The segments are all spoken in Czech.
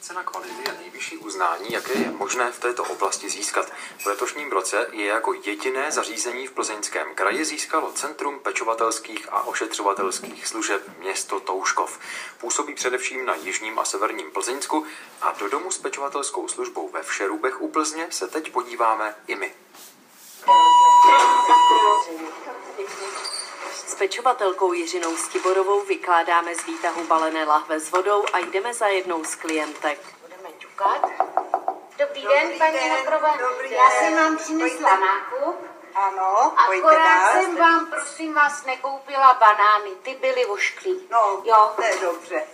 cena kvality je nejvyšší uznání, jaké je možné v této oblasti získat. V letošním roce je jako jediné zařízení v Plzeňském kraji získalo Centrum pečovatelských a ošetřovatelských služeb město Touškov. Působí především na jižním a severním Plzeňsku a do domu s pečovatelskou službou ve Všerubech u Plzně se teď podíváme i my. S pečovatelkou Jiřinou Stiborovou vykládáme z výtahu balené lahve s vodou a jdeme za jednou z klientek. Budeme ťukat. Dobrý den, paní Hakrová. Já jsem vám přinesla nákup. Ano, akorát jsem vám, prosím vás, nekoupila banány. Ty byly ošklý. No, jo. To je dobře.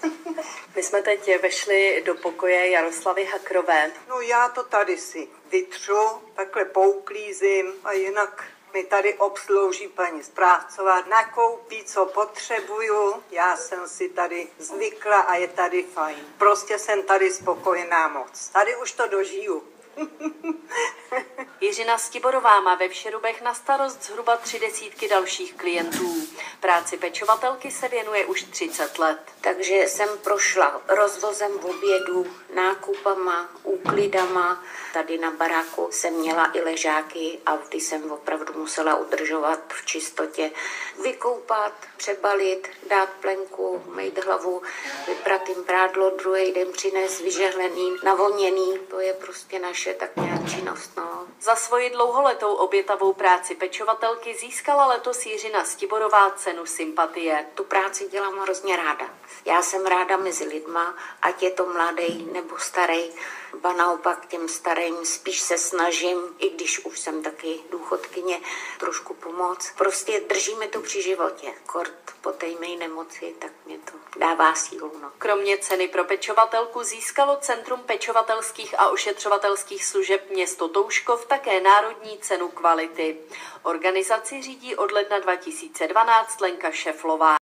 My jsme teď vešli do pokoje Jaroslavy Hakrové. No já to tady si vytřu, takhle pouklízím a jinak mi tady obslouží paní správcová, nakoupí, co potřebuju. Já jsem si tady zvykla a je tady fajn. Prostě jsem tady spokojená moc. Tady už to dožiju. Jiřina Stiborová má ve Všerubech na starost zhruba 30 dalších klientů. Práci pečovatelky se věnuje už 30 let. Takže jsem prošla rozvozem obědů, nákupama, úklidama. Tady na baráku jsem měla i ležáky a ty jsem opravdu musela udržovat v čistotě. Vykoupat, přebalit, dát plenku, mejt hlavu, vyprat jim prádlo, druhý den přinést vyžehlený, navoněný. To je prostě naše tak nějak činnost. No. Za svoji dlouholetou obětavou práci pečovatelky získala letos Jiřina Stiborová cenu sympatie. Tu práci dělám hrozně ráda. Já jsem ráda mezi lidma, ať je to mladý nebo starý. Ba naopak těm starým spíš se snažím, i když už jsem taky důchodkyně, trošku pomoct. Prostě držíme to při životě. Kort po té mé nemoci, tak mě to dává sílu. No. Kromě ceny pro pečovatelku získalo Centrum pečovatelských a ošetřovatelských služeb město Touškov také národní cenu kvality. Organizaci řídí od ledna 2012 Lenka Šeflová.